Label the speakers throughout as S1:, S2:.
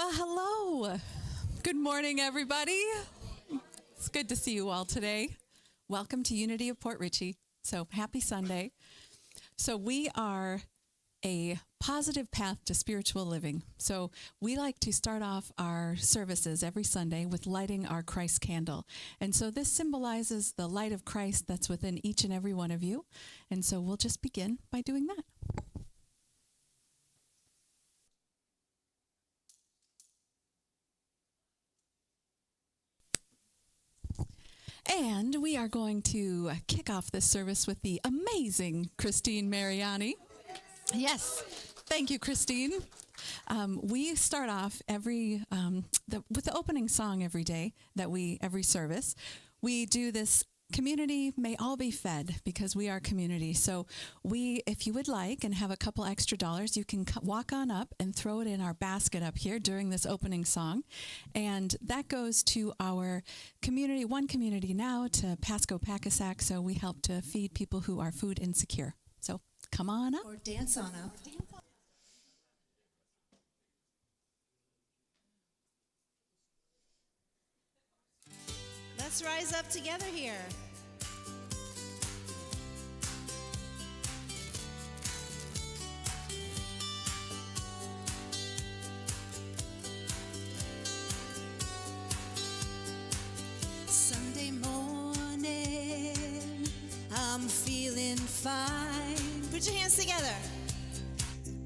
S1: Well, hello. Good morning, everybody. It's good to see you all today. Welcome to Unity of Port Richey. So happy Sunday. So we are a positive path to spiritual living. So we like to start off our services every Sunday with lighting our Christ candle. And so this symbolizes the light of Christ that's within each and every one of you. And so we'll just begin by doing that. And we are going to kick off this service with the amazing Christine Mariani. Yes, thank you, Christine. We start off with the opening song every day every service. We do this community may all be fed because we are community. So if you would like and have a couple extra dollars, you can walk on up and throw it in our basket up here during this opening song. And that goes to our community, One Community Now, to Pasco Paccasac. So we help to feed people who are food insecure. So come on up.
S2: Or dance on up. Let's rise up together here. Sunday morning, I'm feeling fine. Put your hands together.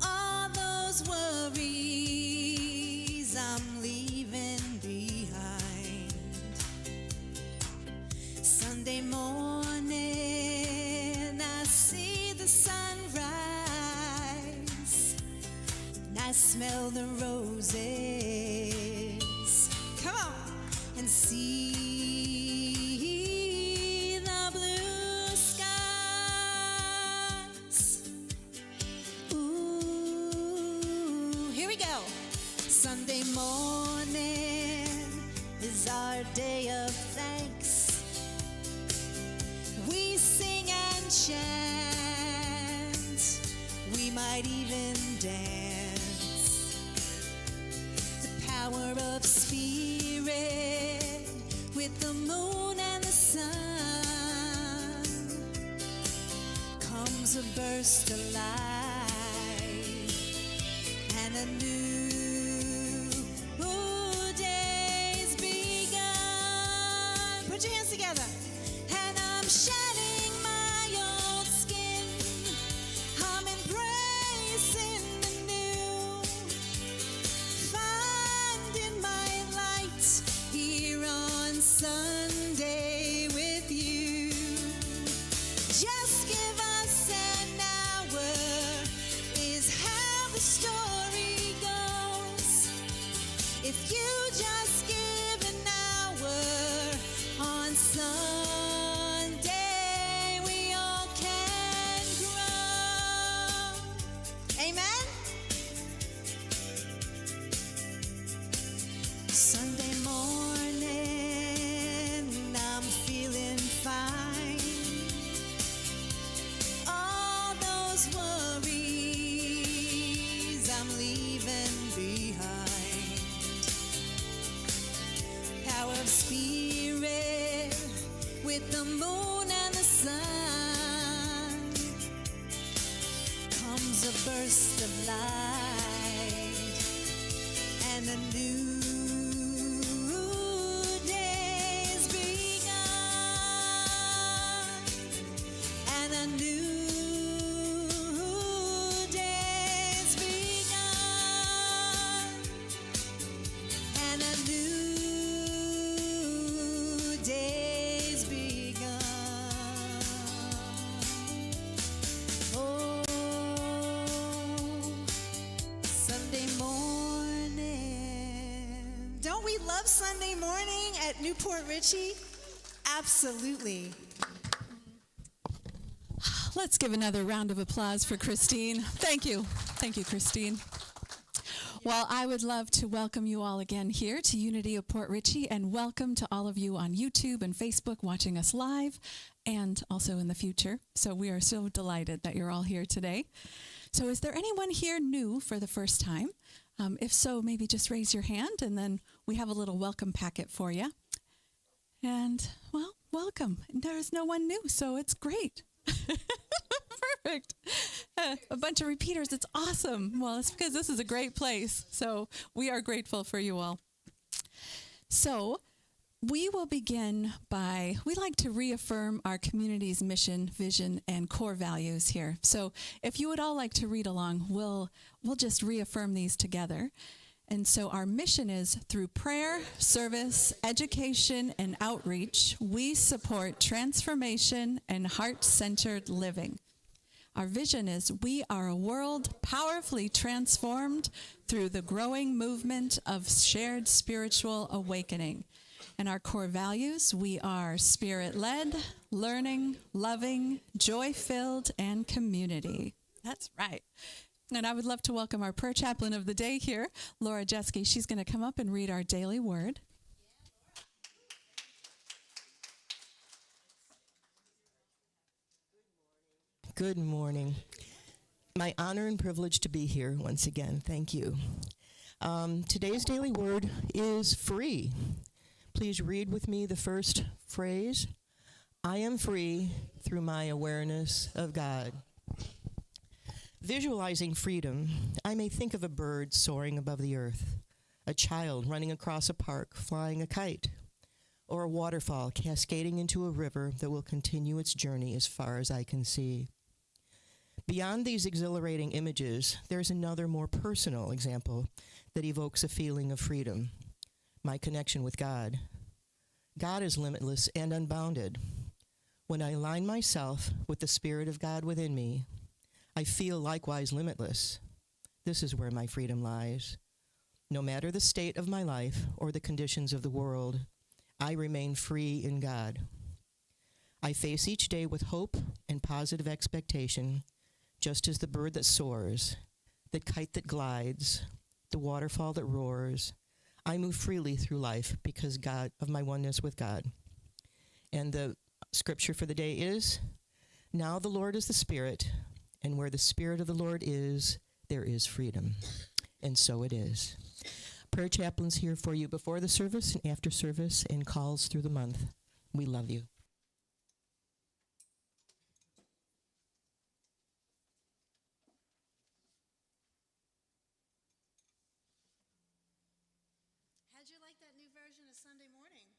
S2: All those worries I'm leaving behind. Sunday morning, I see the sunrise, and I smell the roses. Come on, and see the blue skies. Ooh, here we go. Sunday morning is our day of thanks. We sing and chant, we might even dance. The power of spirit with the moon and the sun comes a burst of light and a new day's begun. Put your hands together. And I'm shedding my old skin, I'm embracing the new, finding my light here on Sunday with you. Just give us an hour is how the story goes. If you just give an hour on Sunday, we all can grow. Amen? Sunday morning, I'm feeling fine. All those worries I'm leaving behind. Power of spirit with the moon and the sun comes a burst of light and a new day's begun, and a new day's begun, and a new day's begun. Oh, Sunday morning. Don't we love Sunday morning at Newport Richey? Absolutely.
S1: Let's give another round of applause for Christine. Thank you. Thank you, Christine. Well, I would love to welcome you all again here to Unity of Port Richey, and welcome to all of you on YouTube and Facebook watching us live and also in the future. So we are so delighted that you're all here today. So is there anyone here new for the first time? If so, maybe just raise your hand, and then we have a little welcome packet for you. And, well, welcome. There's no one new, so it's great. Perfect. A bunch of repeaters. It's awesome. Well, it's because this is a great place. So we are grateful for you all. So we will begin by, we like to reaffirm our community's mission, vision, and core values here. So if you would all like to read along, we'll just reaffirm these together. And so our mission is, through prayer, service, education, and outreach, we support transformation and heart-centered living. Our vision is, we are a world powerfully transformed through the growing movement of shared spiritual awakening. And our core values, we are spirit-led, learning, loving, joy-filled, and community. That's right. And I would love to welcome our prayer chaplain of the day here, Laura Jeske. She's going to come up and read our daily word.
S3: Good morning. My honor and privilege to be here once again. Thank you. Today's daily word is free. Please read with me the first phrase. I am free through my awareness of God. Visualizing freedom, I may think of a bird soaring above the earth, a child running across a park flying a kite, or a waterfall cascading into a river that will continue its journey as far as I can see. Beyond these exhilarating images, there's another more personal example that evokes a feeling of freedom, my connection with God. God is limitless and unbounded. When I align myself with the Spirit of God within me, I feel likewise limitless. This is where my freedom lies. No matter the state of my life or the conditions of the world, I remain free in God. I face each day with hope and positive expectation, just as the bird that soars, the kite that glides, the waterfall that roars. I move freely through life because of my oneness with God. And the scripture for the day is, now the Lord is the Spirit, and where the Spirit of the Lord is, there is freedom. And so it is. Prayer chaplains here for you before the service and after service, and calls through the month. We love you.
S4: How'd you like that new version of Sunday morning?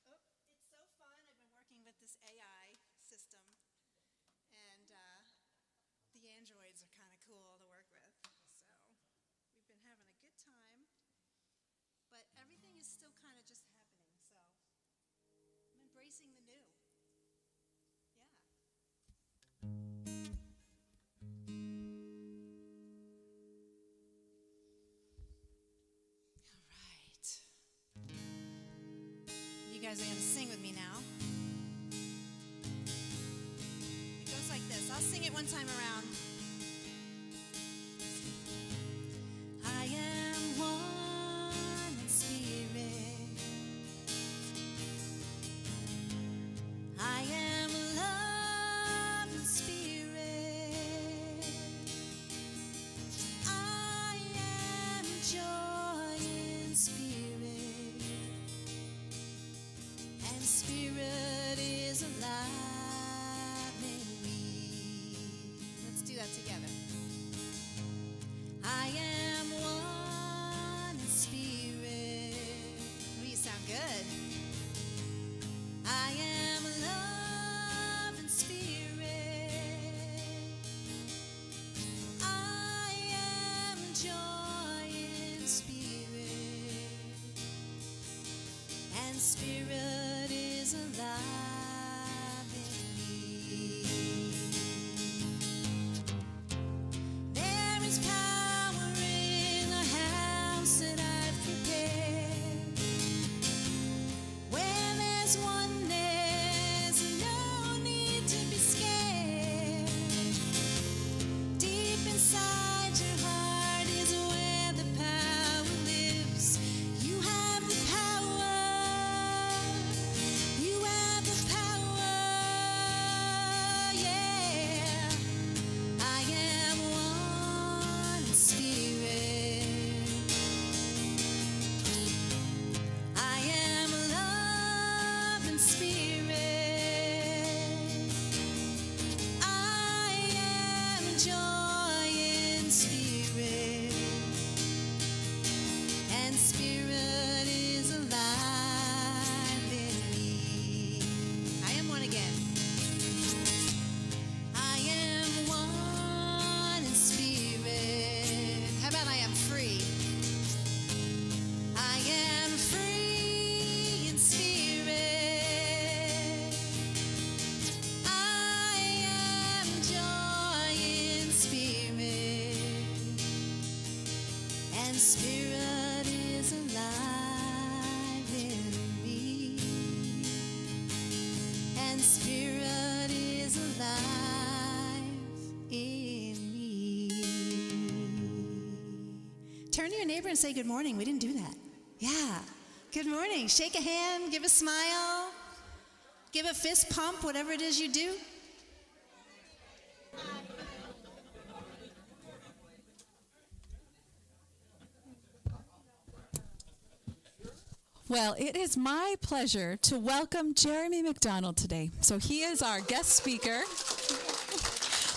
S4: Oh, it's so fun. I've been working with this AI system, and the androids are kind of cool to work with. So we've been having a good time, but everything is still kind of just happening. So I'm embracing the new. Yeah. You guys are going to sing with me now. It goes like this. I'll sing it one time around. I am one in spirit. I am love in spirit. I am joy in spirit. And spirit is alive in me. Let's do that together. I am one in spirit. Oh, you sound good. I am love in spirit. I am joy in spirit. And spirit is alive in me. There is power in the house that I've prepared. Where there's oneness, no need to be scared. Deep inside your heart is where the power lives. You have the power. You have the power. your neighbor and say good morning. We didn't do that. Yeah. Good morning. Shake a hand, give a smile, give a fist pump, whatever it is you do.
S1: Well, it is my pleasure to welcome Jeremy McDonald today. So he is our guest speaker.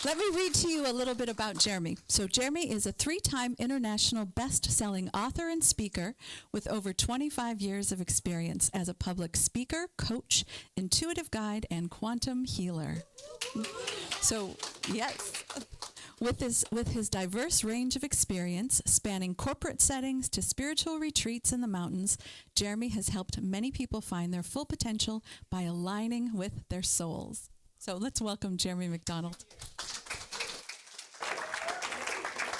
S1: Let me read to you a little bit about Jeremy. So Jeremy is a 3-time international best-selling author and speaker with over 25 years of experience as a public speaker, coach, intuitive guide, and quantum healer. So, yes. With his diverse range of experience, spanning corporate settings to spiritual retreats in the mountains, Jeremy has helped many people find their full potential by aligning with their souls. So let's welcome Jeremy McDonald.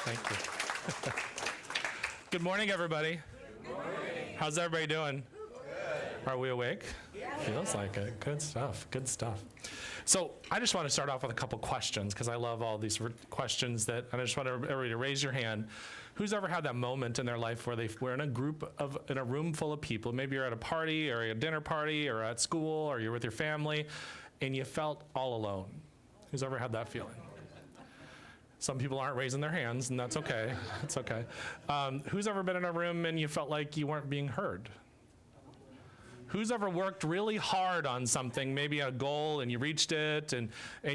S5: Thank you. Good morning, everybody. Good morning. How's everybody doing? Good. Are we awake? Yeah. Feels like it. Good stuff. Good stuff. So I just want to start off with a couple questions because I love all these questions and I just want everybody to raise your hand. Who's ever had that moment in their life where they were in a room full of people? Maybe you're at a party or a dinner party or at school or you're with your family and you felt all alone. Who's ever had that feeling? Some people aren't raising their hands, and that's okay. It's okay. Who's ever been in a room and you felt like you weren't being heard? Who's ever worked really hard on something, maybe a goal, and you reached it, and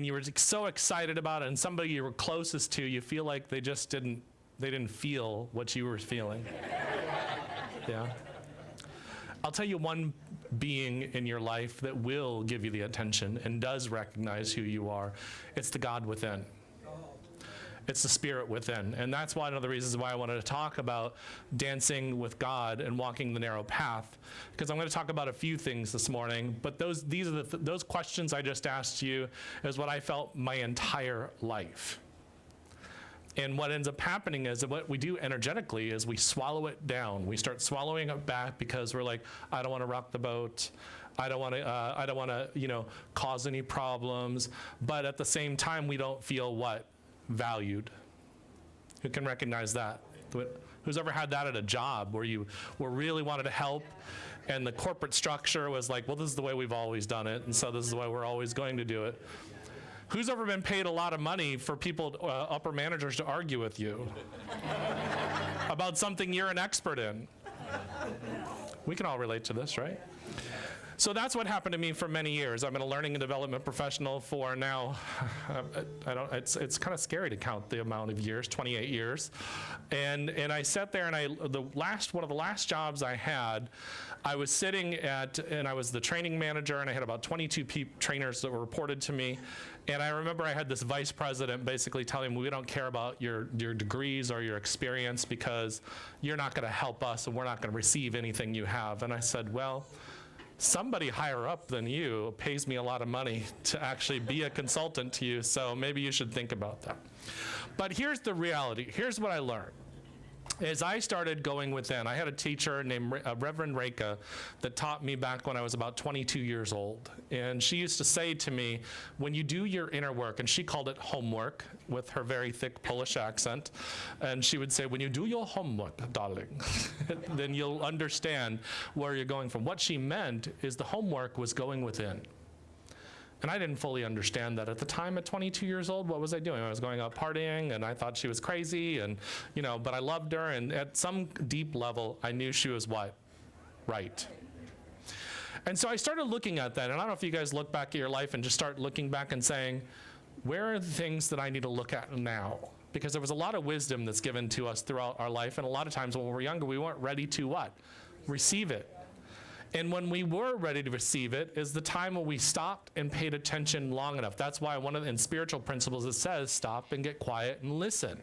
S5: you were so excited about it, and somebody you were closest to, you feel like they didn't feel what you were feeling? Yeah. I'll tell you one being in your life that will give you the attention and does recognize who you are. It's the God within. It's the spirit within. And that's one of the reasons why I wanted to talk about dancing with God and walking the narrow path, because I'm going to talk about a few things this morning, but those questions I just asked you is what I felt my entire life. And what ends up happening is that what we do energetically is we swallow it down. We start swallowing it back because we're like, I don't want to rock the boat. I don't want to, cause any problems. But at the same time, we don't feel what? Valued. Who can recognize that? Who's ever had that at a job where you really wanted to help and the corporate structure was like, well, this is the way we've always done it, and so this is the way we're always going to do it? Who's ever been paid a lot of money for people, upper managers, to argue with you about something you're an expert in? We can all relate to this, right? So that's what happened to me for many years. I've been a learning and development professional for now, it's kind of scary to count the amount of years, 28 years. And I sat there and one of the last jobs I had, I was sitting and I was the training manager and I had about 22 trainers that were reported to me. And I remember I had this vice president basically telling me, we don't care about your degrees or your experience because you're not going to help us and we're not going to receive anything you have. And I said, well, somebody higher up than you pays me a lot of money to actually be a consultant to you, so maybe you should think about that. But here's the reality. Here's what I learned. As I started going within, I had a teacher named Reverend Reka that taught me back when I was about 22 years old. And she used to say to me, when you do your inner work, and she called it homework with her very thick Polish accent, and she would say, when you do your homework, darling, then you'll understand where you're going from. What she meant is the homework was going within. And I didn't fully understand that at the time at 22 years old. What was I doing? I was going out partying and I thought she was crazy and, but I loved her. And at some deep level, I knew she was what? Right. And so I started looking at that. And I don't know if you guys look back at your life and just start looking back and saying, where are the things that I need to look at now? Because there was a lot of wisdom that's given to us throughout our life. And a lot of times when we were younger, we weren't ready to what? Receive it. And when we were ready to receive it is the time when we stopped and paid attention long enough. That's why in spiritual principles it says stop and get quiet and listen.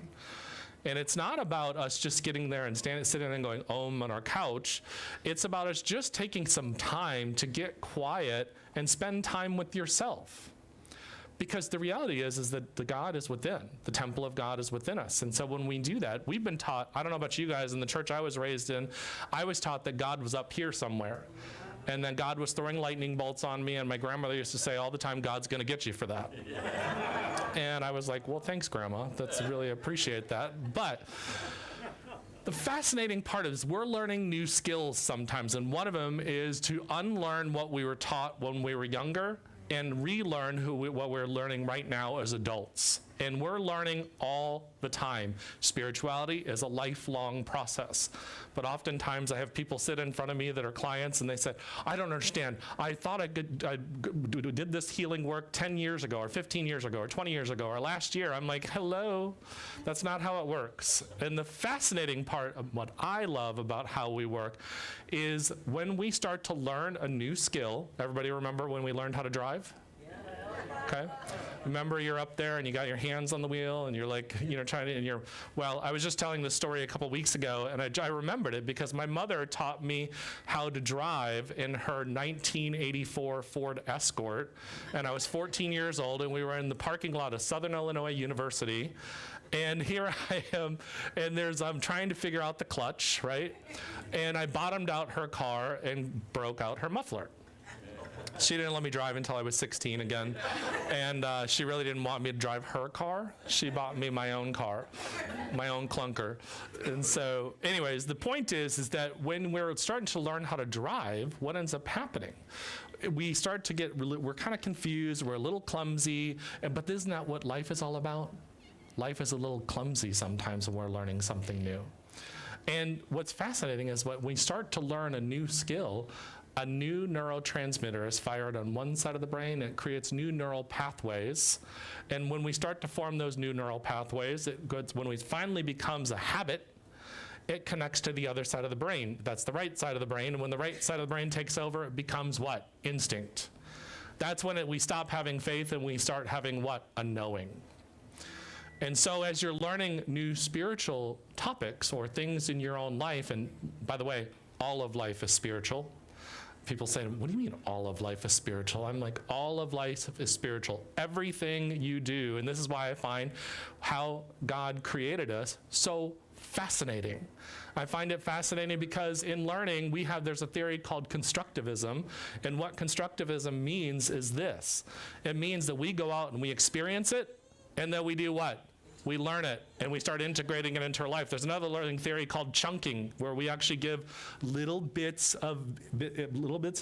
S5: And it's not about us just getting there and sitting and going om on our couch. It's about us just taking some time to get quiet and spend time with yourself. Because the reality is that the God is within. The temple of God is within us. And so when we do that, we've been taught, I don't know about you guys, in the church I was raised in, I was taught that God was up here somewhere. And then God was throwing lightning bolts on me, and my grandmother used to say all the time, God's going to get you for that. And I was like, well, thanks, Grandma. Really appreciate that. But The fascinating part is we're learning new skills sometimes, and one of them is to unlearn what we were taught when we were younger and relearn what we're learning right now as adults. And we're learning all the time. Spirituality is a lifelong process. But oftentimes I have people sit in front of me that are clients and they say, I don't understand. I thought I did this healing work 10 years ago or 15 years ago or 20 years ago or last year. I'm like, hello, that's not how it works. And the fascinating part of what I love about how we work is when we start to learn a new skill. Everybody remember when we learned how to drive? Okay. Remember, you're up there and you got your hands on the wheel and you're like, trying to, well, I was just telling this story a couple weeks ago and I remembered it because my mother taught me how to drive in her 1984 Ford Escort. And I was 14 years old and we were in the parking lot of Southern Illinois University. And here I am, and I'm trying to figure out the clutch, right? And I bottomed out her car and broke out her muffler. She didn't let me drive until I was 16 again, and she really didn't want me to drive her car. She bought me my own car, my own clunker. And so, anyways, the point is that when we're starting to learn how to drive, what ends up happening? We start to we're kind of confused, we're a little clumsy, but isn't that what life is all about? Life is a little clumsy sometimes when we're learning something new. And what's fascinating is when we start to learn a new skill, a new neurotransmitter is fired on one side of the brain. It creates new neural pathways. And when we start to form those new neural pathways, when it finally becomes a habit, it connects to the other side of the brain. That's the right side of the brain. And when the right side of the brain takes over, it becomes what? Instinct. That's when we stop having faith and we start having what? A knowing. And so as you're learning new spiritual topics or things in your own life, and by the way, all of life is spiritual. People say, what do you mean all of life is spiritual? I'm like, all of life is spiritual. Everything you do, and this is why I find how God created us so fascinating. I find it fascinating because in learning, there's a theory called constructivism, and what constructivism means is this. It means that we go out and we experience it, and then we do what? We learn it, and we start integrating it into our life. There's another learning theory called chunking, where we actually give little bits of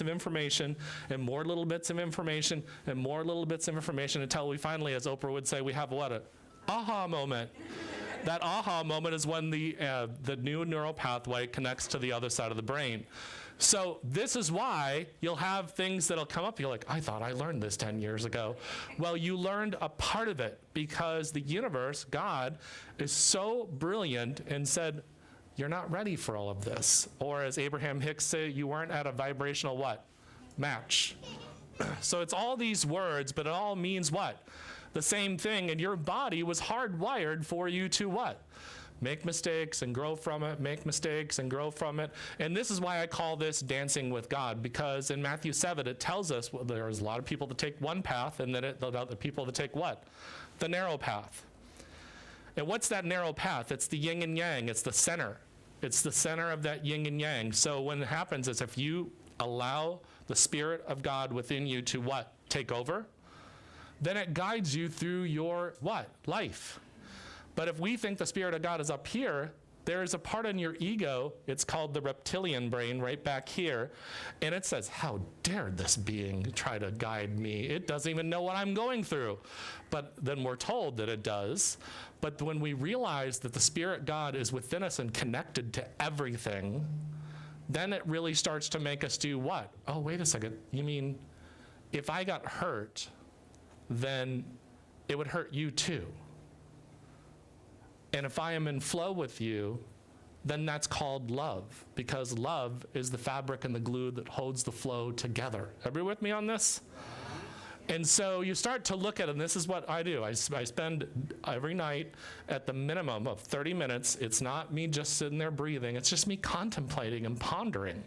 S5: information, and more little bits of information, and more little bits of information, until we finally, as Oprah would say, we have what? An aha moment. That aha moment is when the new neural pathway connects to the other side of the brain. So this is why you'll have things that'll come up. You're like, I thought I learned this 10 years ago. Well, you learned a part of it because the universe, God, is so brilliant and said, you're not ready for all of this. Or as Abraham Hicks said, you weren't at a vibrational what? Match. So it's all these words, but it all means what? The same thing. And your body was hardwired for you to what? Make mistakes and grow from it, make mistakes and grow from it. And this is why I call this dancing with God, because in Matthew 7, it tells us there's a lot of people that take one path, and then the other people that take what? The narrow path. And what's that narrow path? It's the yin and yang. It's the center. It's the center of that yin and yang. So what happens is if you allow the Spirit of God within you to what? Take over, then it guides you through your what? Life. But if we think the Spirit of God is up here, there is a part in your ego, it's called the reptilian brain right back here, and it says, how dare this being try to guide me? It doesn't even know what I'm going through. But then we're told that it does. But when we realize that the Spirit God is within us and connected to everything, then it really starts to make us do what? Oh, wait a second. You mean if I got hurt, then it would hurt you too. And if I am in flow with you, then that's called love, because love is the fabric and the glue that holds the flow together. Everybody with me on this? And so you start to look at it, and this is what I do. I spend every night at the minimum of 30 minutes. It's not me just sitting there breathing. It's just me contemplating and pondering.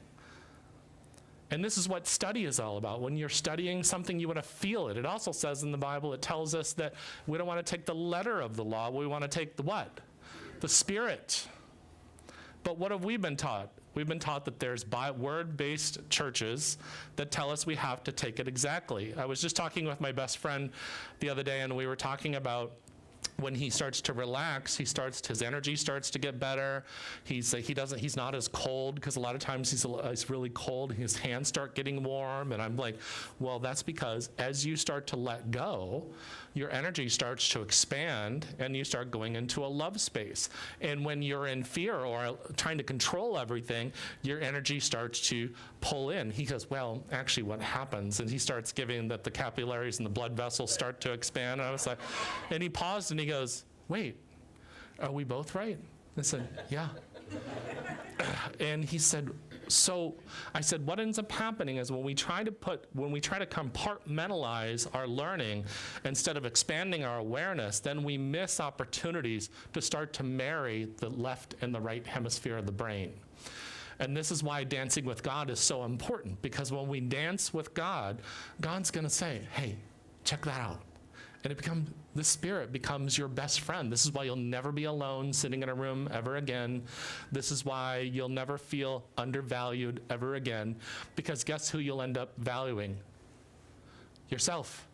S5: And this is what study is all about. When you're studying something, you want to feel it. It also says in the Bible, it tells us that we don't want to take the letter of the law. We want to take the what? The Spirit. But what have we been taught? We've been taught that there's word-based churches that tell us we have to take it exactly. I was just talking with my best friend the other day, and we were talking about when he starts to relax, his energy starts to get better. He's not as cold, because a lot of times he's really cold. His hands start getting warm, and I'm like, well, that's because as you start to let go, your energy starts to expand, and you start going into a love space. And when you're in fear or trying to control everything, your energy starts to pull in. He goes, well, actually what happens, and he starts giving that the capillaries and the blood vessels start to expand. And I was like, and he paused and he goes, wait, are we both right? I said, yeah. And he said, so I said, what ends up happening is when we try to compartmentalize our learning instead of expanding our awareness, then we miss opportunities to start to marry the left and the right hemisphere of the brain. And this is why dancing with God is so important, because when we dance with God, God's going to say, hey, check that out. And the Spirit becomes your best friend. This is why you'll never be alone sitting in a room ever again. This is why you'll never feel undervalued ever again, because guess who you'll end up valuing? Yourself.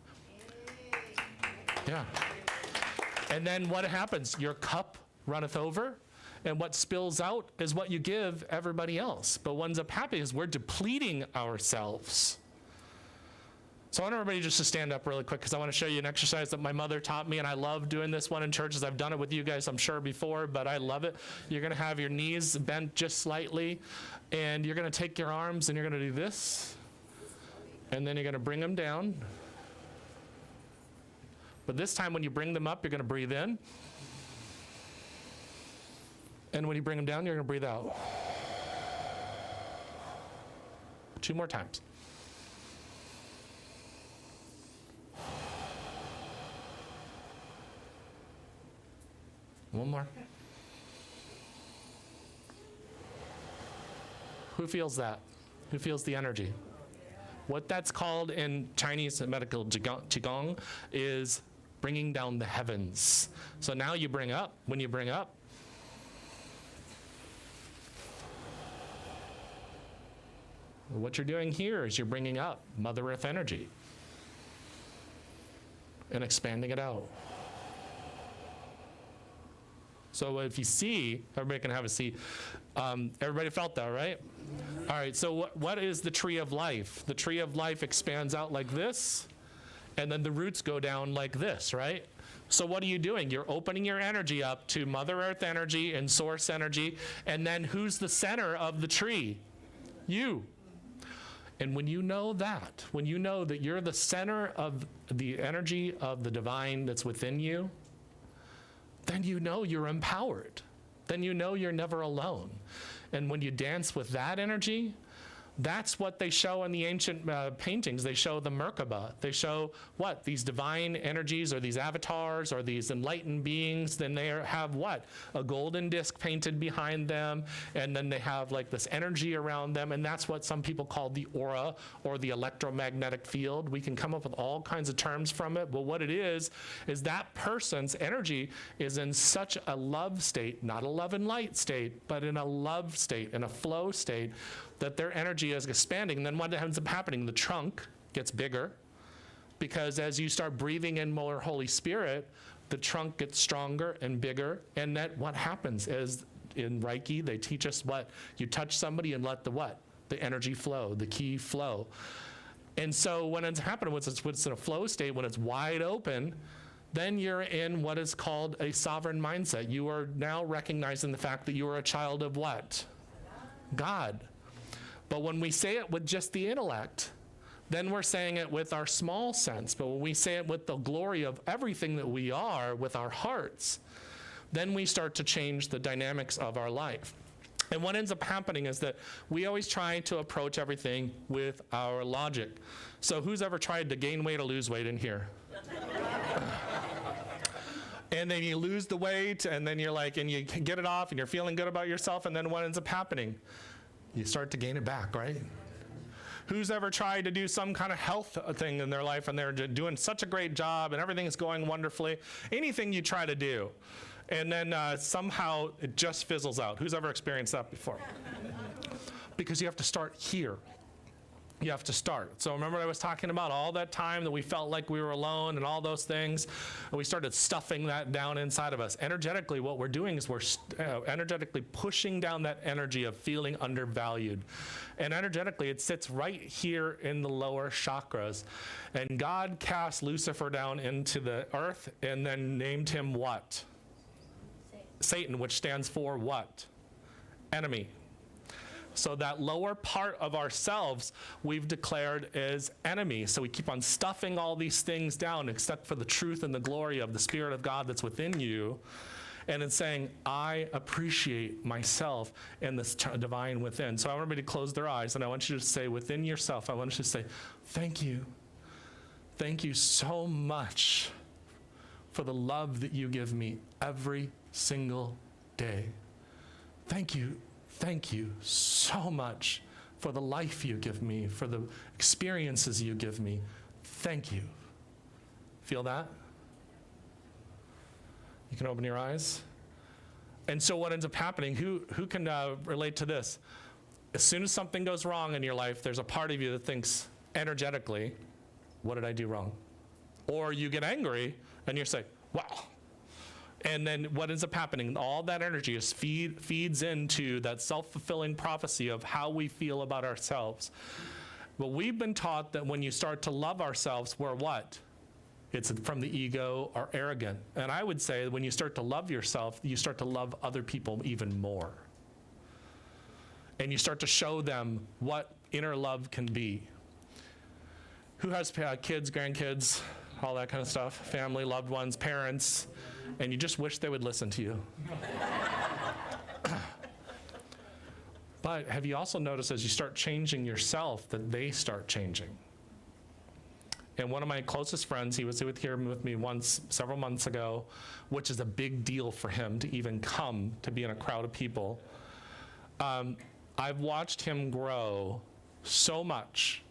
S5: Yeah. And then what happens? Your cup runneth over, and what spills out is what you give everybody else. But what ends up happening is we're depleting ourselves. So I want everybody just to stand up really quick, because I want to show you an exercise that my mother taught me, and I love doing this one in churches. I've done it with you guys, I'm sure, before, but I love it. You're going to have your knees bent just slightly, and you're going to take your arms and you're going to do this, and then you're going to bring them down. But this time when you bring them up, you're going to breathe in, and when you bring them down, you're going to breathe out. 2 more times. One more. Who feels that? Who feels the energy? What that's called in Chinese medical Qigong is bringing down the heavens. So now you bring up. When you bring up, what you're doing here is you're bringing up Mother Earth energy and expanding it out. So if you see, everybody can have a seat. Everybody felt that, right? All right, so what is the tree of life? The tree of life expands out like this, and then the roots go down like this, right? So what are you doing? You're opening your energy up to Mother Earth energy and source energy, and then who's the center of the tree? You. And when you know that you're the center of the energy of the divine that's within you, then you know you're empowered. Then you know you're never alone. And when you dance with that energy, that's what they show in the ancient paintings. They show the Merkaba. They show what? These divine energies, or these avatars, or these enlightened beings. Then they have what? A golden disc painted behind them, and then they have like this energy around them, and that's what some people call the aura, or the electromagnetic field. We can come up with all kinds of terms from it, but what it is that person's energy is in such a love state, not a love and light state, but in a love state, in a flow state, that their energy is expanding. And then what ends up happening? The trunk gets bigger, because as you start breathing in more Holy Spirit, the trunk gets stronger and bigger. And that what happens is in Reiki, they teach us what? You touch somebody and let the what? The energy flow, the ki flow. And so when it's happening, when it's in a flow state, when it's wide open, then you're in what is called a sovereign mindset. You are now recognizing the fact that you are a child of what? God. But when we say it with just the intellect, then we're saying it with our small sense. But when we say it with the glory of everything that we are, with our hearts, then we start to change the dynamics of our life. And what ends up happening is that we always try to approach everything with our logic. So who's ever tried to gain weight or lose weight in here? And then you lose the weight, and then you're like, and you get it off, and you're feeling good about yourself, and then what ends up happening? You start to gain it back, right? Who's ever tried to do some kind of health thing in their life, and they're doing such a great job and everything is going wonderfully? Anything you try to do, and then somehow it just fizzles out. Who's ever experienced that before? Because you have to start here. You have to start. So remember I was talking about all that time that we felt like we were alone and all those things, and we started stuffing that down inside of us. Energetically, what we're doing is we're energetically pushing down that energy of feeling undervalued. And energetically, it sits right here in the lower chakras. And God cast Lucifer down into the earth and then named him what? Satan, which stands for what? Enemy. So that lower part of ourselves we've declared as enemy. So we keep on stuffing all these things down except for the truth and the glory of the Spirit of God that's within you. And it's saying, I appreciate myself and this divine within. So I want everybody to close their eyes, and I want you to say within yourself, I want you to say, thank you. Thank you so much for the love that you give me every single day. Thank you. Thank you so much for the life you give me, for the experiences you give me. Thank you. Feel that? You can open your eyes. And so what ends up happening, who can relate to this? As soon as something goes wrong in your life, there's a part of you that thinks energetically, what did I do wrong? Or you get angry and you say, wow. And then what ends up happening, all that energy is feeds into that self-fulfilling prophecy of how we feel about ourselves. But we've been taught that when you start to love ourselves, we're what? It's from the ego or arrogant. And I would say when you start to love yourself, you start to love other people even more. And you start to show them what inner love can be. Who has kids, grandkids, all that kind of stuff, family, loved ones, parents, and you just wish they would listen to you. But have you also noticed as you start changing yourself that they start changing? And one of my closest friends, he was here with me once several months ago, which is a big deal for him to even come to be in a crowd of people. I've watched him grow so much,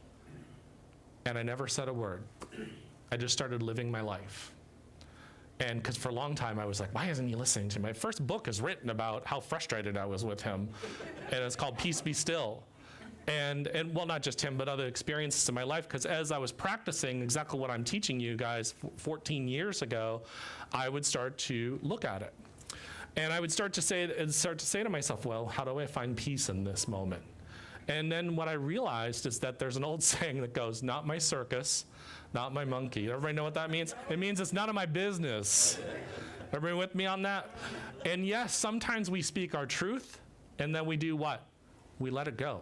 S5: and I never said a word. I just started living my life. And because for a long time I was like, why isn't he listening to me? My first book is written about how frustrated I was with him. And it's called Peace Be Still. And well, not just him, but other experiences in my life. Because as I was practicing exactly what I'm teaching you guys 14 years ago, I would start to look at it. And I would start to say to myself, well, how do I find peace in this moment? And then what I realized is that there's an old saying that goes, not my circus, not my monkey. Everybody know what that means? It means it's none of my business. Everybody with me on that? And yes, sometimes we speak our truth, and then we do what? We let it go.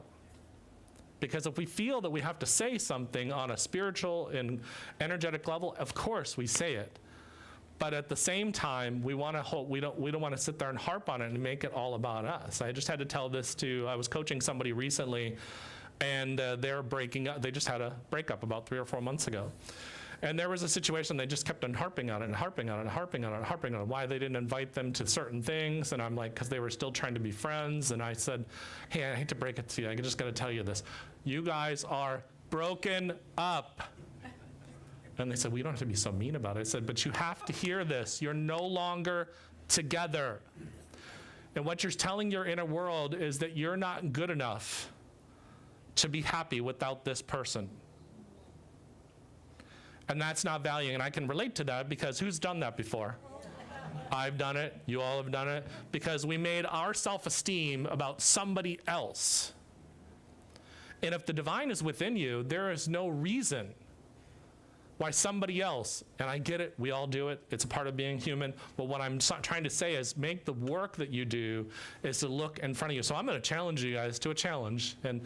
S5: Because if we feel that we have to say something on a spiritual and energetic level, of course we say it. But at the same time, we want to hope we don't want to sit there and harp on it and make it all about us. I just had to tell this I was coaching somebody recently, and they're breaking up. They just had a breakup about 3 or 4 months ago. And there was a situation, they just kept on harping on it and harping on it and harping on it and harping on it, why they didn't invite them to certain things. And I'm like, because they were still trying to be friends. And I said, hey, I hate to break it to you. I just got to tell you this. You guys are broken up. And they said, well, you don't have to be so mean about it. I said, but you have to hear this. You're no longer together. And what you're telling your inner world is that you're not good enough to be happy without this person. And that's not valuing. And I can relate to that because who's done that before? I've done it. You all have done it. Because we made our self-esteem about somebody else. And if the divine is within you, there is no reason why somebody else, and I get it, we all do it, it's a part of being human, but what I'm trying to say is make the work that you do is to look in front of you. So I'm going to challenge you guys to a challenge, and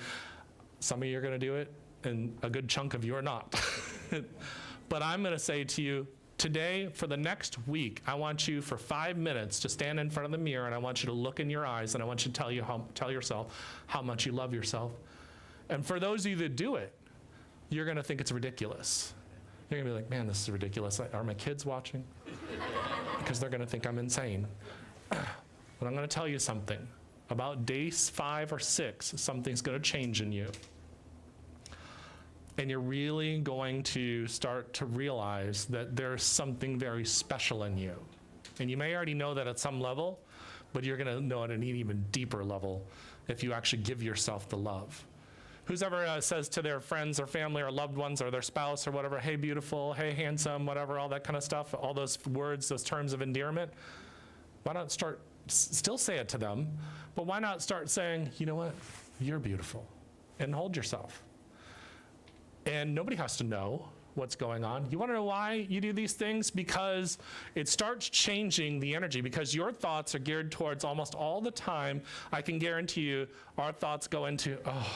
S5: some of you are going to do it, and a good chunk of you are not. But I'm going to say to you, today, for the next week, I want you for 5 minutes to stand in front of the mirror, and I want you to look in your eyes, and I want you to tell yourself how much you love yourself. And for those of you that do it, you're going to think it's ridiculous. You're going to be like, man, this is ridiculous. Are my kids watching? Because they're going to think I'm insane. But I'm going to tell you something. About days 5 or 6, something's going to change in you. And you're really going to start to realize that there's something very special in you. And you may already know that at some level, but you're going to know it at an even deeper level if you actually give yourself the love. Who's ever says to their friends or family or loved ones or their spouse or whatever, hey, beautiful, hey, handsome, whatever, all that kind of stuff, all those words, those terms of endearment? Why not still say it to them, but why not start saying, you know what, you're beautiful, and hold yourself. And nobody has to know what's going on. You want to know why you do these things? Because it starts changing the energy, because your thoughts are geared towards almost all the time. I can guarantee you our thoughts go into, oh,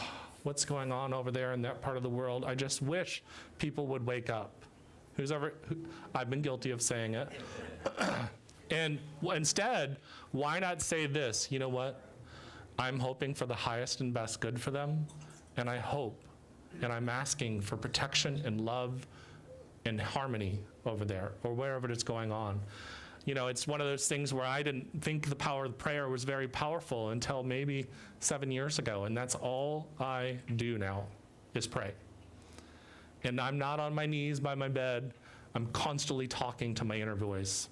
S5: what's going on over there in that part of the world? I just wish people would wake up. I've been guilty of saying it. And instead, why not say this? You know what? I'm hoping for the highest and best good for them, and I hope, and I'm asking for protection and love and harmony over there or wherever it's going on. You know, it's one of those things where I didn't think the power of prayer was very powerful until maybe 7 years ago, and that's all I do now is pray. And I'm not on my knees by my bed. I'm constantly talking to my inner voice.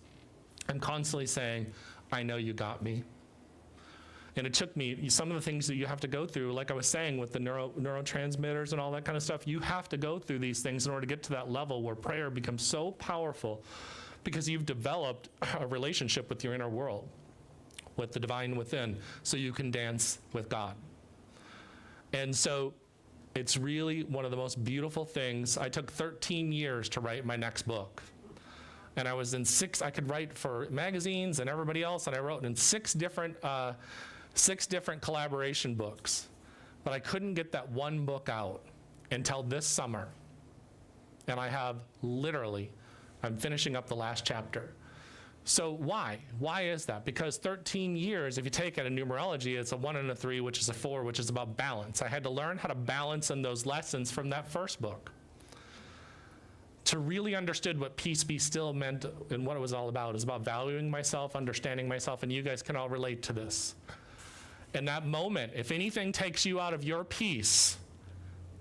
S5: I'm constantly saying, I know you got me. And it took me, some of the things that you have to go through, like I was saying with the neurotransmitters and all that kind of stuff, you have to go through these things in order to get to that level where prayer becomes so powerful, because you've developed a relationship with your inner world, with the divine within, so you can dance with God. And so it's really one of the most beautiful things. I took 13 years to write my next book. And I was in I could write for magazines and everybody else, and I wrote in six different collaboration books. But I couldn't get that one book out until this summer. And I have I'm finishing up the last chapter. So why? Why is that? Because 13 years, if you take it in numerology, it's a 1 and a 3, which is a 4, which is about balance. I had to learn how to balance in those lessons from that first book to really understand what peace be still meant and what it was all about. It was about valuing myself, understanding myself, and you guys can all relate to this. In that moment, if anything takes you out of your peace,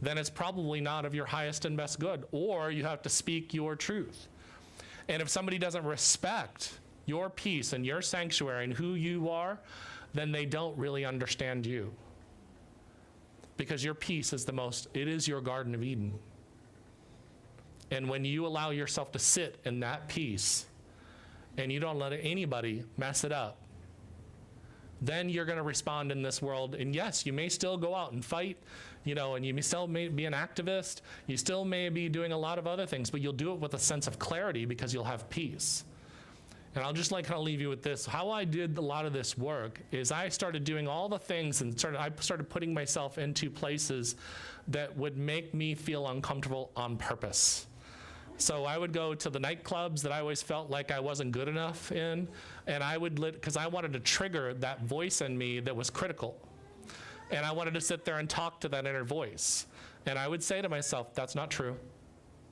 S5: then it's probably not of your highest and best good, or you have to speak your truth. And if somebody doesn't respect your peace and your sanctuary and who you are, then they don't really understand you. Because your peace is it is your Garden of Eden. And when you allow yourself to sit in that peace and you don't let anybody mess it up, then you're going to respond in this world. And yes, you may still go out and fight, and you may still be an activist. You still may be doing a lot of other things, but you'll do it with a sense of clarity because you'll have peace. And I'll just kind of leave you with this. How I did a lot of this work is I started doing all the things and I started putting myself into places that would make me feel uncomfortable on purpose. So I would go to the nightclubs that I always felt like I wasn't good enough in, and I would because I wanted to trigger that voice in me that was critical. And I wanted to sit there and talk to that inner voice. And I would say to myself, that's not true.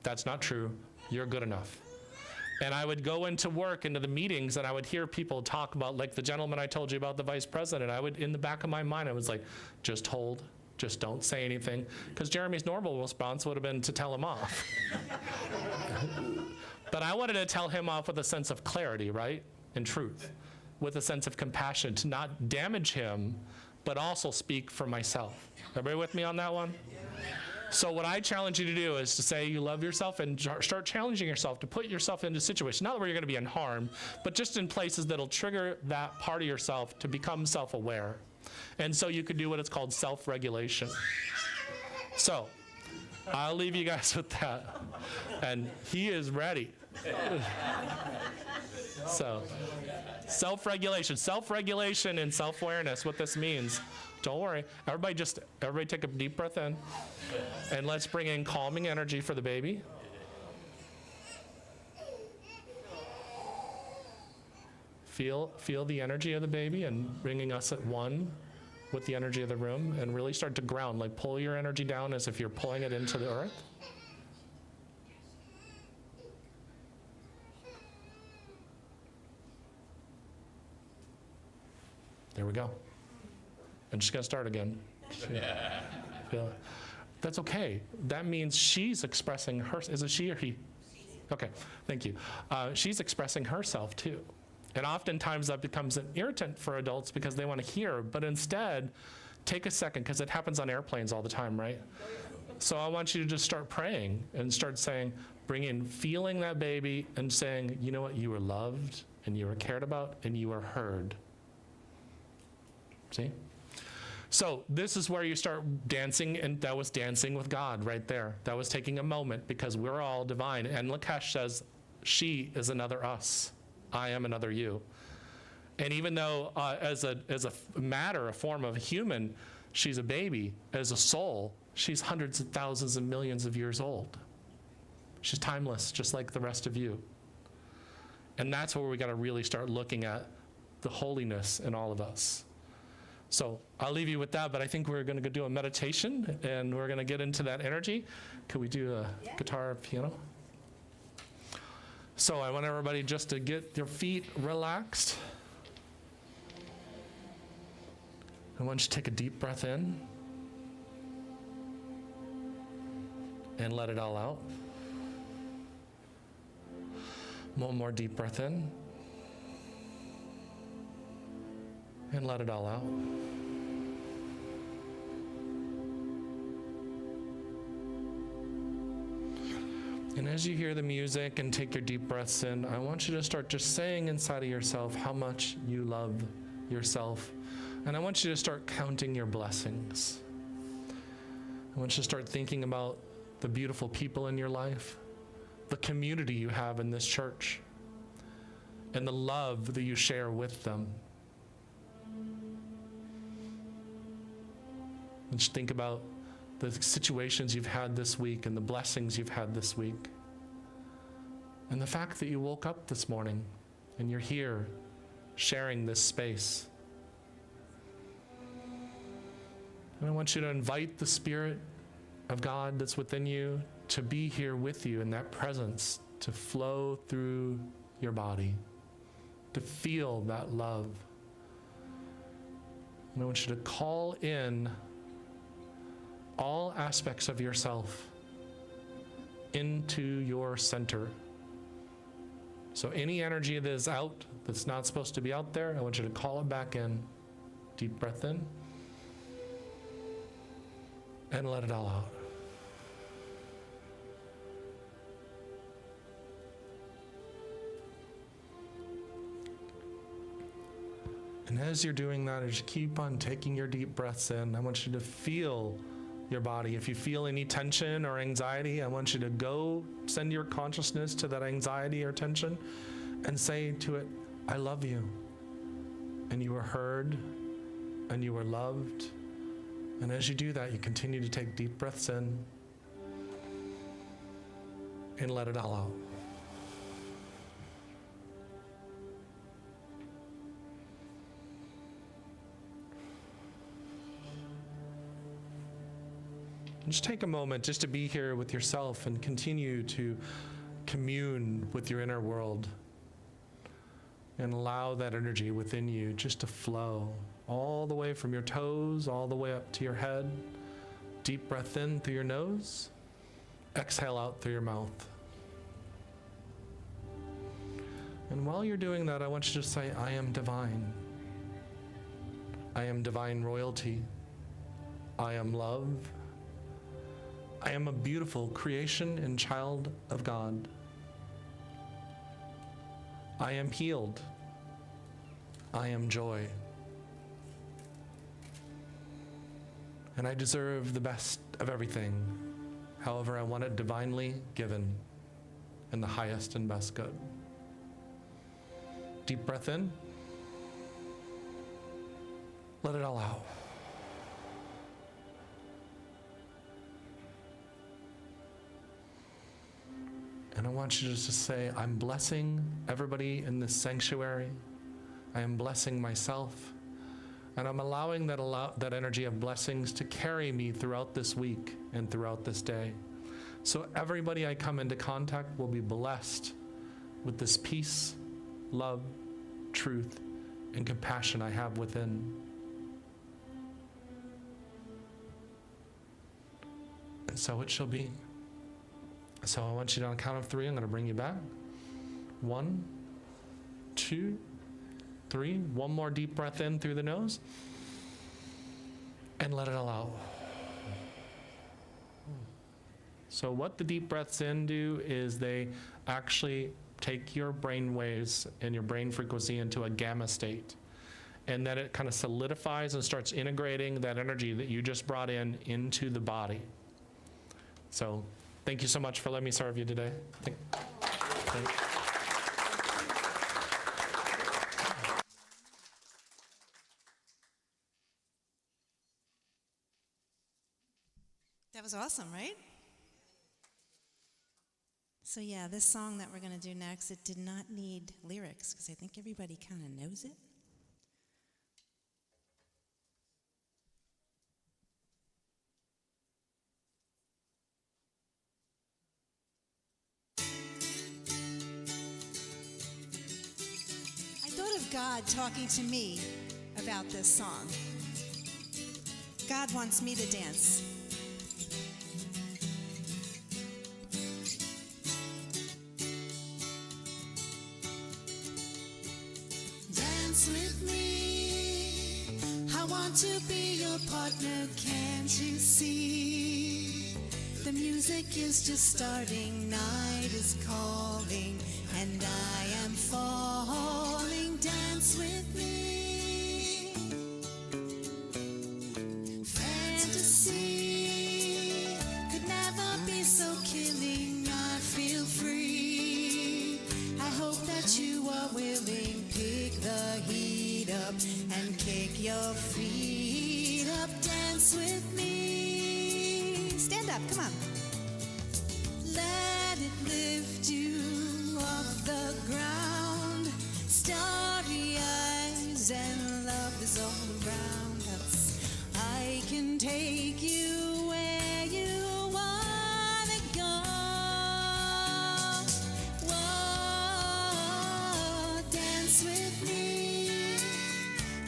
S5: That's not true. You're good enough. And I would go into the meetings, and I would hear people talk about, like the gentleman I told you about, the vice president. In the back of my mind, I was like, just hold. Just don't say anything. Because Jeremy's normal response would have been to tell him off. But I wanted to tell him off with a sense of clarity, right? And truth. With a sense of compassion, to not damage him, but also speak for myself. Everybody with me on that one? So what I challenge you to do is to say you love yourself and start challenging yourself to put yourself into situations, not where you're going to be in harm, but just in places that'll trigger that part of yourself to become self-aware. And so you could do what it's called self-regulation. So I'll leave you guys with that. And he is ready. So self-regulation and self-awareness, what this means. Don't worry. Everybody take a deep breath in. And let's bring in calming energy for the baby. Feel the energy of the baby and bringing us at one with the energy of the room, and really start to ground, like pull your energy down as if you're pulling it into the earth. There we go. I'm just gonna start again. Feel it. That's okay. That means she's expressing is it she or he? Okay, thank you. She's expressing herself too. And oftentimes that becomes an irritant for adults because they want to hear, but instead, take a second, because it happens on airplanes all the time, right? So I want you to just start praying and start saying, feeling that baby and saying, you know what, you were loved and you were cared about and you were heard. See? So this is where you start dancing, and that was dancing with God right there. That was taking a moment, because we're all divine. And Lakesh says, she is another us. I am another you. And even though as a matter, a form of human, she's a baby, as a soul, she's hundreds of thousands and millions of years old. She's timeless, just like the rest of you. And that's where we got to really start looking at the holiness in all of us. So I'll leave you with that, but I think we're going to do a meditation, and we're going to get into that energy. Could we do a guitar or piano? So I want everybody just to get your feet relaxed. I want you to take a deep breath in and let it all out. One more deep breath in and let it all out. And as you hear the music and take your deep breaths in, I want you to start just saying inside of yourself how much you love yourself. And I want you to start counting your blessings. I want you to start thinking about the beautiful people in your life, the community you have in this church, and the love that you share with them. And just think about the situations you've had this week and the blessings you've had this week. And the fact that you woke up this morning and you're here sharing this space. And I want you to invite the Spirit of God that's within you to be here with you in that presence, to flow through your body, to feel that love. And I want you to call in all aspects of yourself into your center. So any energy that is out, that's not supposed to be out there, I want you to call it back in. Deep breath in. And let it all out. And as you're doing that, as you keep on taking your deep breaths in, I want you to feel your body. If you feel any tension or anxiety, I want you to go send your consciousness to that anxiety or tension and say to it, I love you. And you were heard, and you were loved. And as you do that, you continue to take deep breaths in and let it all out. Just take a moment just to be here with yourself and continue to commune with your inner world and allow that energy within you just to flow all the way from your toes, all the way up to your head. Deep breath in through your nose, exhale out through your mouth. And while you're doing that, I want you to say, I am divine. I am divine royalty. I am love. I am a beautiful creation and child of God. I am healed. I am joy. And I deserve the best of everything. However, I want it divinely given in the highest and best good. Deep breath in. Let it all out. And I want you just to say, I'm blessing everybody in this sanctuary. I am blessing myself. And I'm allowing that energy of blessings to carry me throughout this week and throughout this day. So everybody I come into contact will be blessed with this peace, love, truth, and compassion I have within. And so it shall be. So I want you to, on a count of 3, I'm going to bring you back. 1, 2, 3. One more deep breath in through the nose. and let it all out. So what the deep breaths in do is they actually take your brain waves and your brain frequency into a gamma state. And then it kind of solidifies and starts integrating that energy that you just brought in into the body. So thank you so much for letting me serve you today.
S4: That was awesome, right? So yeah, this song that we're going to do next, it did not need lyrics because I think everybody kind of knows it. I thought of God talking to me about this song. God wants me to dance. Dance with me, I want to be your partner, can't you see? The music is just starting, night is calling, and I am falling, dance with me. Fantasy could never be so killing, I feel free. I hope that you are willing, pick the heat up and kick your feet up, dance with me. Stand up, come on. Let it lift you off the ground, starry eyes and love is all around us. I can take you where you wanna go. Whoa, dance with me.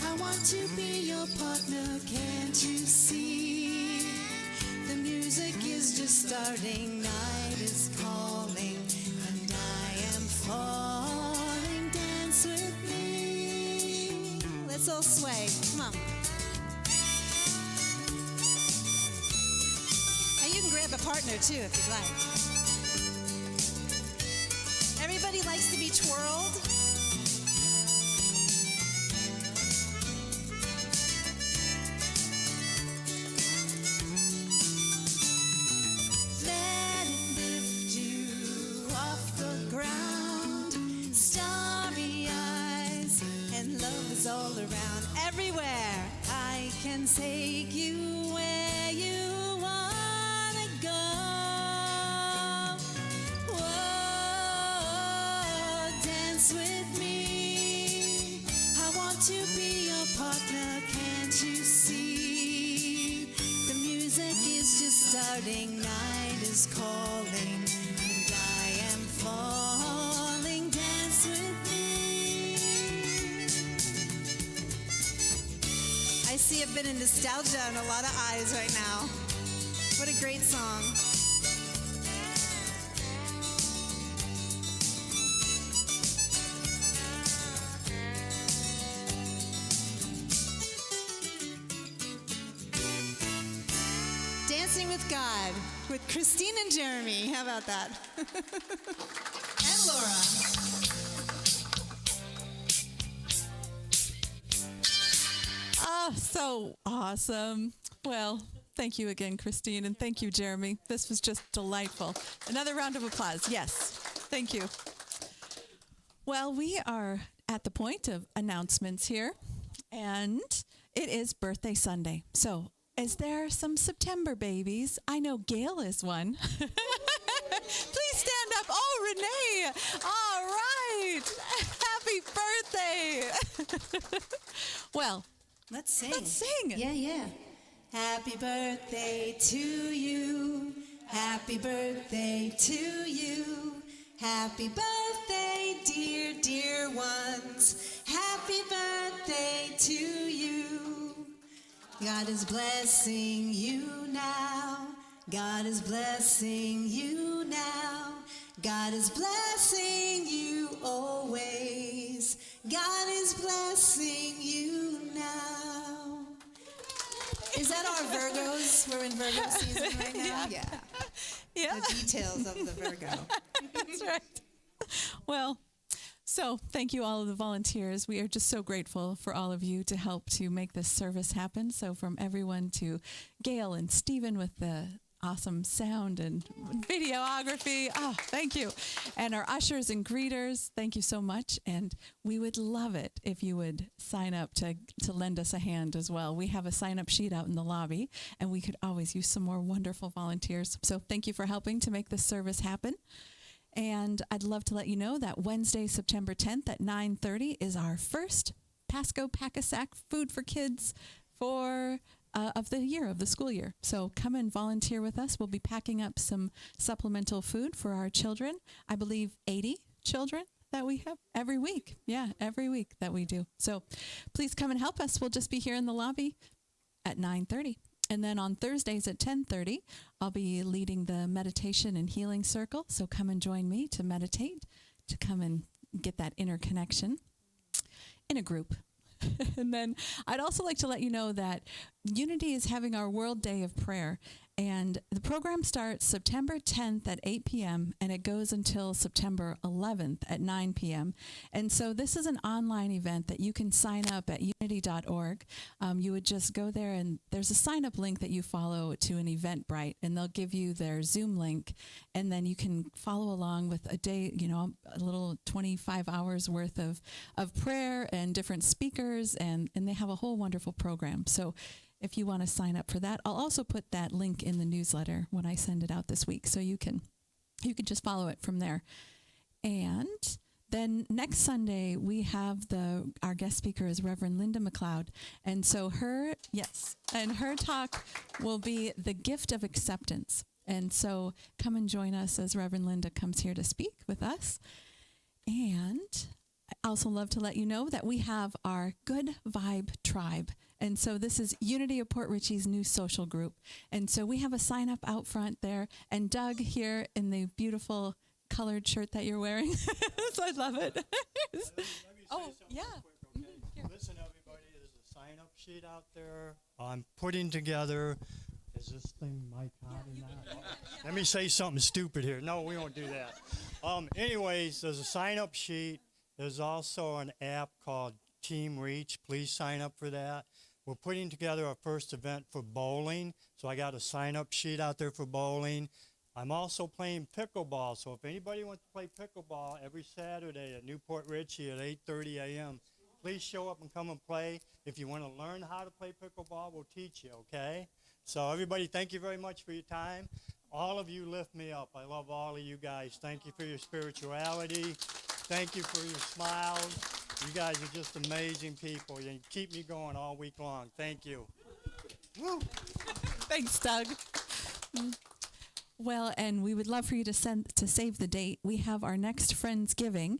S4: I want to be your partner, can't you see? The music is just starting, night is calling, and I am falling, dance with me. Let's all sway, come on. And you can grab a partner too if you'd like. Everybody likes to be twirled. Let it lift you off the ground, starry eyes and love is all around. Everywhere I can take you where you wanna go. Whoa, dance with me. I want to be your partner, can't you see? The music is just starting, night is calling, and I am falling, dance with me. I see a bit of nostalgia in a lot of eyes right now. What a great song. Dancing with God with Christine and Jeremy. How about that? And Laura.
S1: Oh, so awesome. Well, thank you again, Christine, and thank you, Jeremy. This was just delightful. Another round of applause. Yes, thank you. Well, we are at the point of announcements here, and it is birthday Sunday. So, is there some September babies? I know Gail is one. Please stand up. Oh, Renee. All right. Happy birthday. Well,
S4: Let's sing.
S1: let's sing.
S4: Yeah. Happy birthday to you. Happy birthday to you. Happy birthday, dear, dear ones. Happy birthday to you. God is blessing you now. God is blessing you now. God is blessing you always. God is blessing you now. Is that all? we're in Virgo season right now? Yeah.
S1: Yeah.
S4: The details of the Virgo.
S1: That's right. Well, so thank you all of the volunteers. We are just so grateful for all of you to help to make this service happen. So from everyone to Gail and Stephen with the awesome sound and videography. Oh, thank you. And our ushers and greeters, thank you so much. And we would love it if you would sign up to lend us a hand as well. We have a sign-up sheet out in the lobby, and we could always use some more wonderful volunteers. So thank you for helping to make this service happen. And I'd love to let you know that Wednesday, September 10th at 9:30 is our first Pasco Pack-a-Sack Food for Kids for of the year, of the school year. So come and volunteer with us. We'll be packing up some supplemental food for our children. I believe 80 children that we have every week. Yeah, every week that we do. So please come and help us. We'll just be here in the lobby at 9:30. And then on Thursdays at 10:30, I'll be leading the meditation and healing circle. So come and join me to meditate, to come and get that inner connection in a group. And then I'd also like to let you know that Unity is having our World Day of Prayer. And the program starts September 10th at 8 p.m. and it goes until September 11th at 9 p.m. And so this is an online event that you can sign up at unity.org. You would just go there and there's a sign up link that you follow to an Eventbrite, and they'll give you their Zoom link, and then you can follow along with a day, a little 25 hours worth of prayer and different speakers, and they have a whole wonderful program. So if you want to sign up for that, I'll also put that link in the newsletter when I send it out this week, so you can just follow it from there. And then next Sunday we have our guest speaker is Reverend Linda McLeod, and so her talk will be the gift of acceptance. And so come and join us as Reverend Linda comes here to speak with us. And I also love to let you know that we have our Good Vibe Tribe. And so this is Unity of Port Richey's new social group. And so we have a sign up out front there. And Doug here in the beautiful colored shirt that you're wearing. So I love it.
S6: Let me say something
S1: yeah.
S6: real quick, okay? Listen, everybody, there's a sign up sheet out there. I'm putting together. Is this thing mic hot or not? Let me say something stupid here. No, we won't do that. Anyways, there's a sign up sheet. There's also an app called Team Reach. Please sign up for that. We're putting together our first event for bowling, so I got a sign-up sheet out there for bowling. I'm also playing pickleball, so if anybody wants to play pickleball every Saturday at Newport Richey at 8:30 a.m., please show up and come and play. If you want to learn how to play pickleball, we'll teach you, okay? So everybody, thank you very much for your time. All of you lift me up. I love all of you guys. Thank you for your spirituality. Thank you for your smiles. You guys are just amazing people. You keep me going all week long. Thank you. Woo.
S1: Thanks, Doug. Well, and we would love for you to save the date. We have our next Friendsgiving.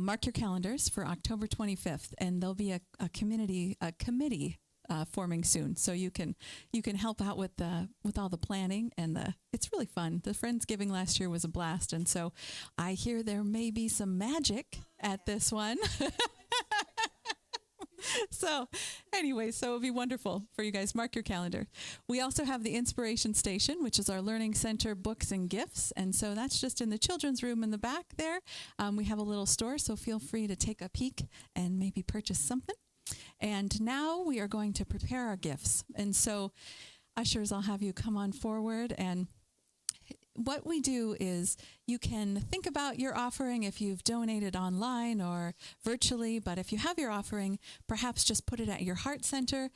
S1: Mark your calendars for October 25th, and there'll be a committee forming soon, so you can help out with all the planning, and it's really fun. The Friendsgiving last year was a blast, and so I hear there may be some magic at this one. So anyway, so it'll be wonderful for you guys. Mark your calendar. We also have the Inspiration Station, which is our learning center, books and gifts. And so that's just in the children's room in the back there. We have a little store, so feel free to take a peek and maybe purchase something. And now we are going to prepare our gifts. And so ushers, I'll have you come on forward. And what we do is you can think about your offering if you've donated online or virtually, but if you have your offering, perhaps just put it at your heart center,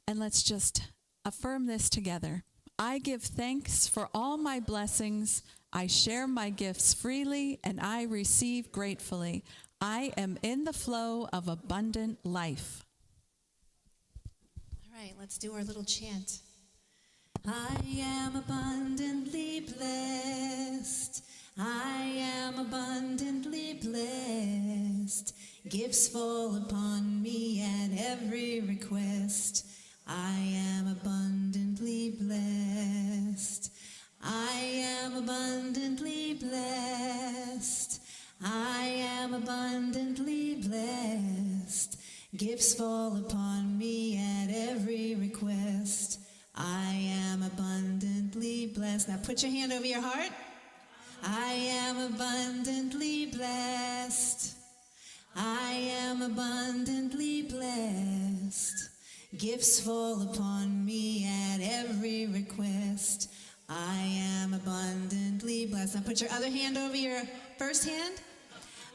S1: and let's just affirm this together. I give thanks for all my blessings. I share my gifts freely, and I receive gratefully. I am in the flow of abundant life.
S2: All right, let's do our little chant. I am abundantly blessed. I am abundantly blessed. Gifts fall upon me at every request. I am abundantly blessed. I am abundantly blessed. I am abundantly blessed. Gifts fall upon me at every request. I am abundantly blessed. Now put your hand over your heart. I am abundantly blessed. I am abundantly blessed. Gifts fall upon me at every request. I am abundantly blessed. Now put your other hand over your first hand.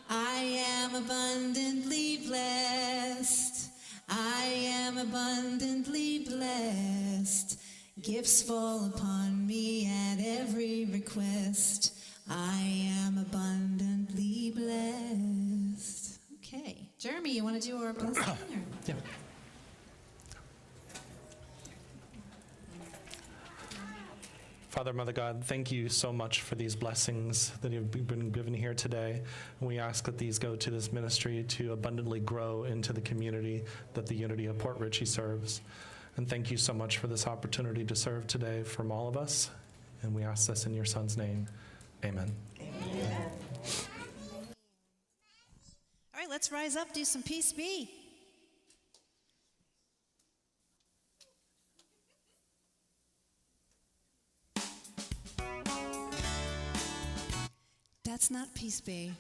S2: I am abundantly blessed. I am abundantly blessed. Gifts fall upon me at every request. I am abundantly blessed. Okay. Jeremy, you want to do our blessing? Or?
S5: Yeah. Father, Mother God, thank you so much for these blessings that have been given here today. And we ask that these go to this ministry to abundantly grow into the community that the Unity of Port Richey serves. And thank you so much for this opportunity to serve today from all of us. And we ask this in your Son's name. Amen.
S2: Amen. All right, let's rise up, do some peace be. That's not peace be.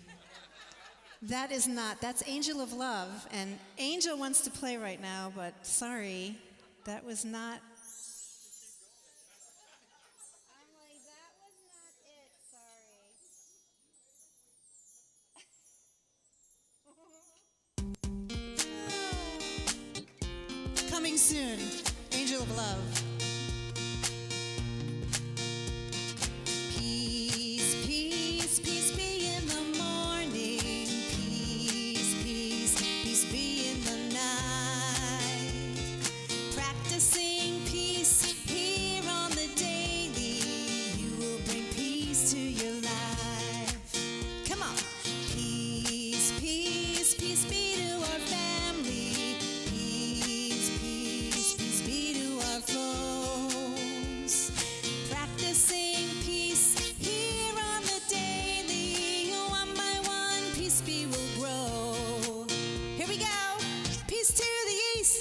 S2: That is not. That's Angel of Love. And Angel wants to play right now, but sorry, that was not.
S7: I'm like, that was not it, sorry.
S2: Coming soon, Angel of Love. Peace, peace, peace be in the morning. Peace, peace, peace be in the night. Practicing peace here on the daily. You will bring peace to your life. Come on. Peace, peace, peace be to our family. Peace, peace, peace be to our foes. Practicing peace here on the daily. One by one, peace be will grow. Here we go. Peace to the east.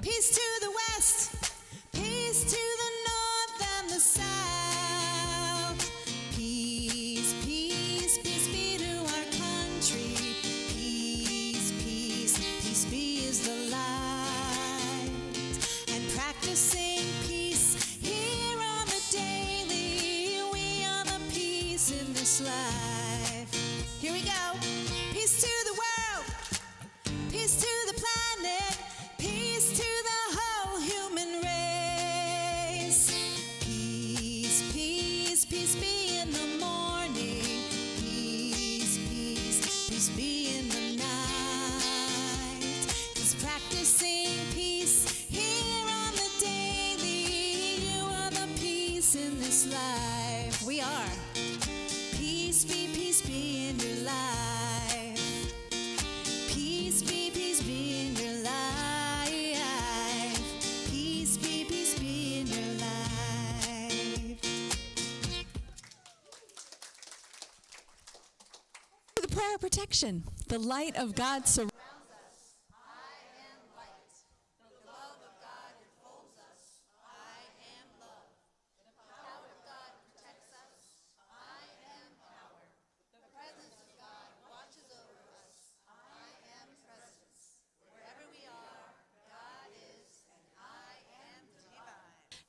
S2: Peace to the west. Peace to the north and the south. Peace, peace, peace be to our country. Peace, peace, peace be is the light. And practicing peace here on the daily. We are the peace in this life. Here we go. Peace to the world. Peace to the planet. Peace to the whole human race. Peace, peace, peace be in the morning. Peace, peace, peace be in the night. 'Cause practicing peace here on the daily. You are the peace in this life. We are. Peace be in your life. Peace be in your life. Peace be in your life.
S1: The prayer of protection. The light of God surrounds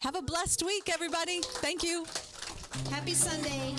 S1: Have a blessed week, everybody. Thank you.
S2: Happy Sunday.